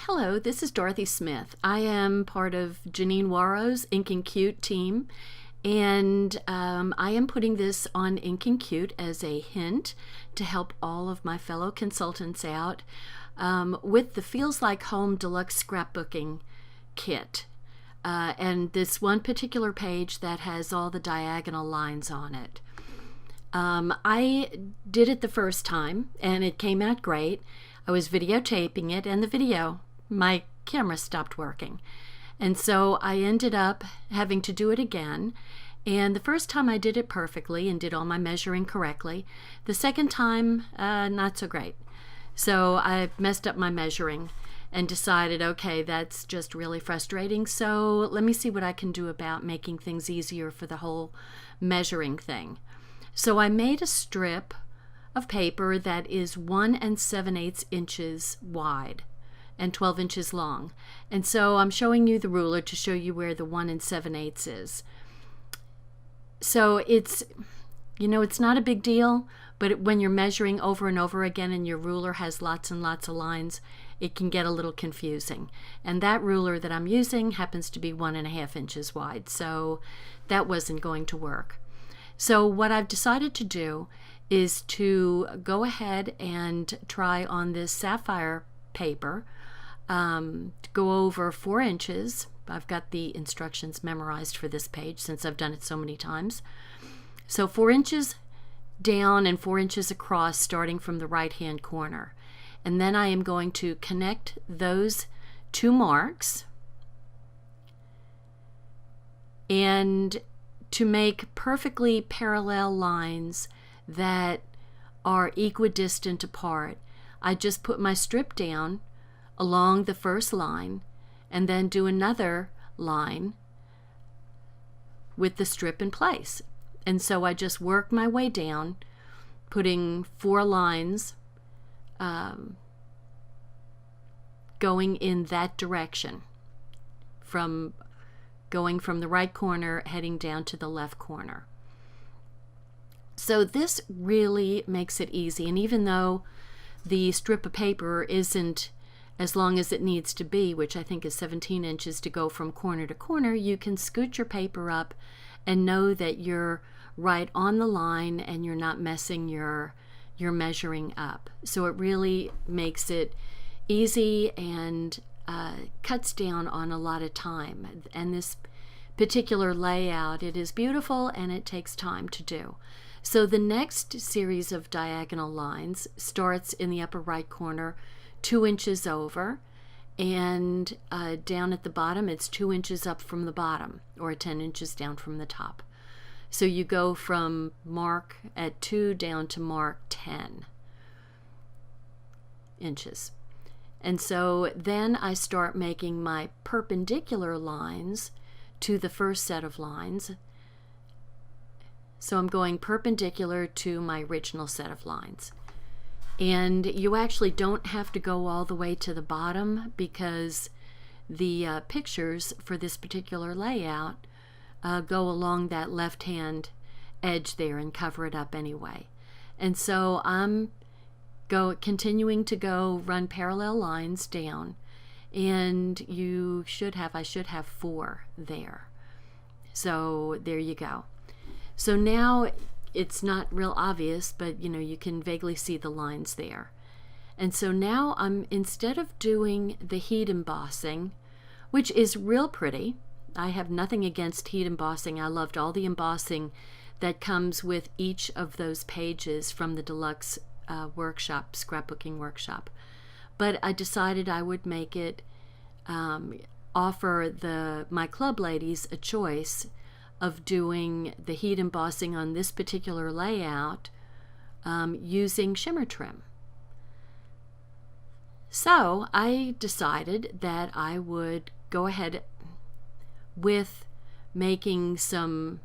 Hello, this is Dorothy Smith. I am part of Janine Warrow's Ink and Cute team, and I am putting this on Ink and Cute as a hint to help all of my fellow consultants out with the Feels Like Home Deluxe Scrapbooking Kit. And this one particular page that has all the diagonal lines on it. I did it the first time and it came out great. I was videotaping it and my camera stopped working. And so I ended up having to do it again. And the first time I did it perfectly and did all my measuring correctly. The second time, not so great. So I messed up my measuring and decided, okay, that's just really frustrating. So let me see what I can do about making things easier for the whole measuring thing. So I made a strip of paper that is 1 7/8 inches wide and 12 inches long. And so I'm showing you the ruler to show you where the 1 7/8 is. So it's not a big deal, but when you're measuring over and over again and your ruler has lots and lots of lines, it can get a little confusing. And that ruler that I'm using happens to be 1 1/2 inches wide, so that wasn't going to work. So what I've decided to do is to go ahead and try on this sapphire paper, to go over 4 inches. I've got the instructions memorized for this page since I've done it so many times. So 4 inches down and 4 inches across, starting from the right hand corner. And then I am going to connect those two marks and to make perfectly parallel lines that are equidistant apart. I just put my strip down along the first line and then do another line with the strip in place. And so I just work my way down, putting 4 lines going in that direction, going from the right corner heading down to the left corner. So this really makes it easy, and even though the strip of paper isn't as long as it needs to be, which I think is 17 inches to go from corner to corner, you can scoot your paper up and know that you're right on the line and you're not messing your measuring up. So it really makes it easy and cuts down on a lot of time. And this particular layout, it is beautiful and it takes time to do. So the next series of diagonal lines starts in the upper right corner, 2 inches over, and down at the bottom it's 2 inches up from the bottom, or 10 inches down from the top. So you go from mark at 2 down to mark 10 inches. And so then I start making my perpendicular lines to the first set of lines. So I'm going perpendicular to my original set of lines. And you actually don't have to go all the way to the bottom because the pictures for this particular layout go along that left-hand edge there and cover it up anyway. And so I'm continuing to run parallel lines down, and I should have 4 there. So there you go. So now it's not real obvious, but you can vaguely see the lines there. And so now instead of doing the heat embossing, which is real pretty, I have nothing against heat embossing. I loved all the embossing that comes with each of those pages from the deluxe workshop, scrapbooking workshop. But I decided I would make it, offer my club ladies a choice of doing the heat embossing on this particular layout using shimmer trim. So I decided that I would go ahead with making some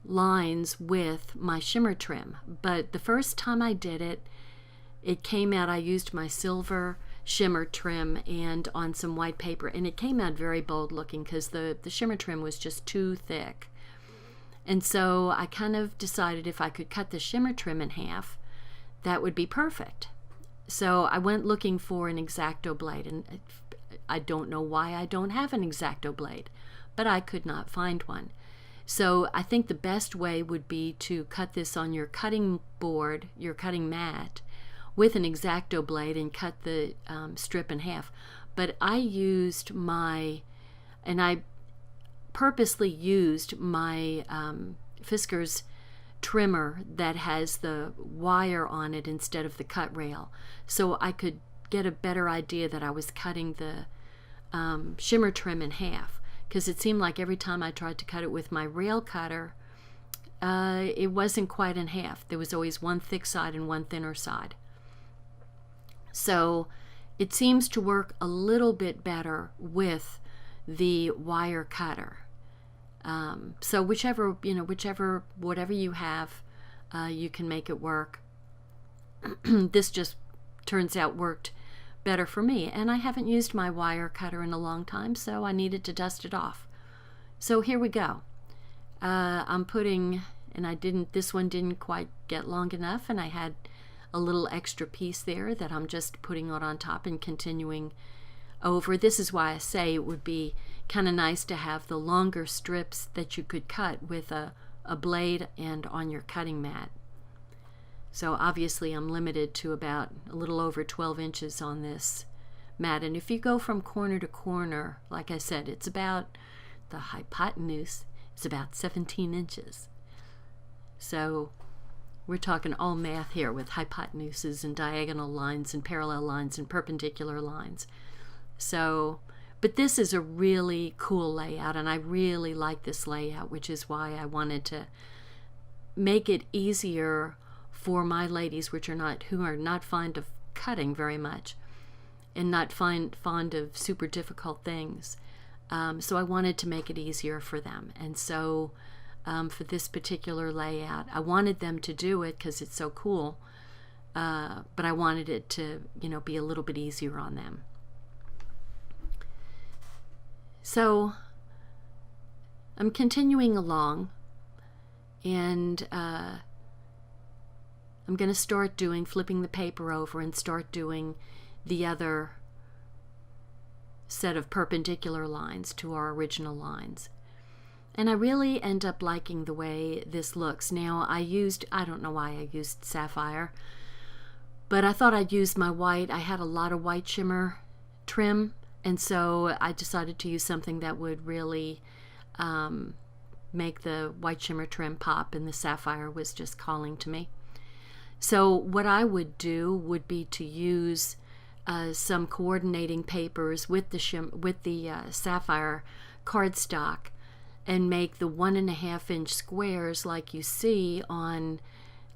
lines with my shimmer trim. But the first time I did it, it came out, I used my silver shimmer trim and on some white paper, and it came out very bold looking because the shimmer trim was just too thick. And so I kind of decided if I could cut the shimmer trim in half, that would be perfect. So I went looking for an X-Acto blade, and I don't know why I don't have an X-Acto blade, but I could not find one. So I think the best way would be to cut this on your cutting board, your cutting mat, with an X-Acto blade and cut the strip in half. But I purposely used my Fisker's trimmer that has the wire on it instead of the cut rail, so I could get a better idea that I was cutting the shimmer trim in half, because it seemed like every time I tried to cut it with my rail cutter, it wasn't quite in half. There was always one thick side and one thinner side. So it seems to work a little bit better with the wire cutter. So whatever you have, you can make it work. This just turns out worked better for me, and I haven't used my wire cutter in a long time, so I needed to dust it off. So here we go. I'm putting, and this one didn't quite get long enough, and I had a little extra piece there that I'm just putting on top and continuing over. This is why I say it would be kind of nice to have the longer strips that you could cut with a blade and on your cutting mat. So obviously I'm limited to about a little over 12 inches on this mat, and if you go from corner to corner, like I said, it's about, the hypotenuse is about 17 inches. So we're talking all math here with hypotenuses and diagonal lines and parallel lines and perpendicular lines. So, but this is a really cool layout, and I really like this layout, which is why I wanted to make it easier for my ladies, who are not fond of cutting very much and not fond of super difficult things. So I wanted to make it easier for them. And so for this particular layout, I wanted them to do it because it's so cool, but I wanted it to, be a little bit easier on them. So I'm continuing along, and I'm going to start flipping the paper over and start doing the other set of perpendicular lines to our original lines. And I really end up liking the way this looks. Now I don't know why I used sapphire, but I thought I'd use my white. I had a lot of white shimmer trim, and so I decided to use something that would really make the white shimmer trim pop, and the sapphire was just calling to me. So what I would do would be to use some coordinating papers with the sapphire cardstock and make the 1.5 inch squares like you see on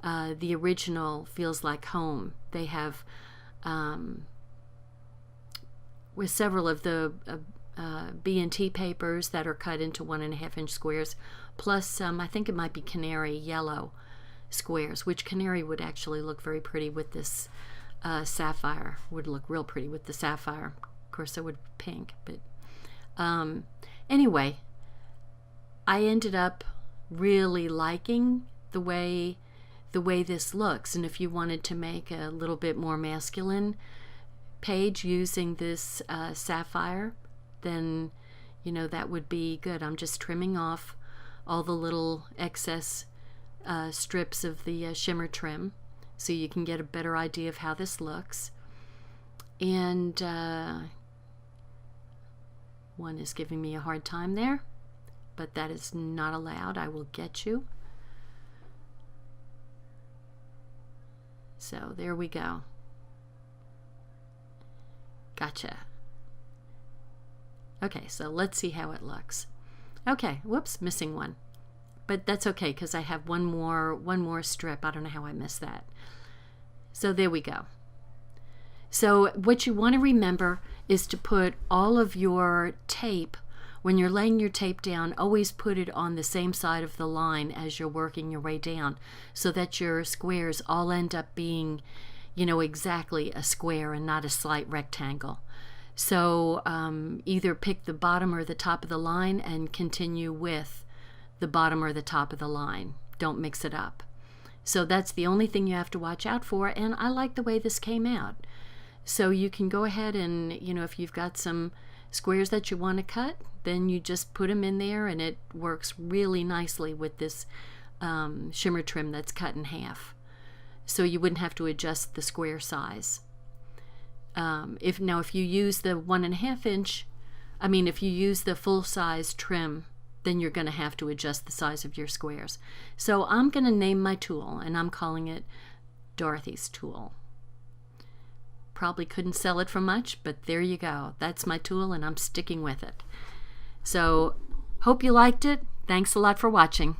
the original Feels Like Home. They have with several of the B&T papers that are cut into 1.5 inch squares, plus some, I think it might be canary yellow squares, which canary would actually look very pretty with this sapphire, would look real pretty with the sapphire. Of course it would be pink, but anyway, I ended up really liking the way this looks. And if you wanted to make a little bit more masculine page using this sapphire, then that would be good. I'm just trimming off all the little excess strips of the shimmer trim so you can get a better idea of how this looks. And one is giving me a hard time there, but that is not allowed. I will get you. So there we go. Gotcha. Okay, so let's see how it looks. Okay, whoops, missing one. But that's okay, because I have one more strip. I don't know how I missed that. So there we go. So what you want to remember is to put all of your tape, when you're laying your tape down, always put it on the same side of the line as you're working your way down, so that your squares all end up being, exactly a square and not a slight rectangle. So either pick the bottom or the top of the line and continue with the bottom or the top of the line. Don't mix it up. So that's the only thing you have to watch out for, and I like the way this came out. So you can go ahead and, if you've got some squares that you want to cut, then you just put them in there, and it works really nicely with this shimmer trim that's cut in half. So you wouldn't have to adjust the square size. If you use the 1.5 inch, if you use the full size trim, then you're going to have to adjust the size of your squares. So I'm going to name my tool, and I'm calling it Dorothy's tool. Probably couldn't sell it for much, but there you go. That's my tool, and I'm sticking with it. So hope you liked it. Thanks a lot for watching.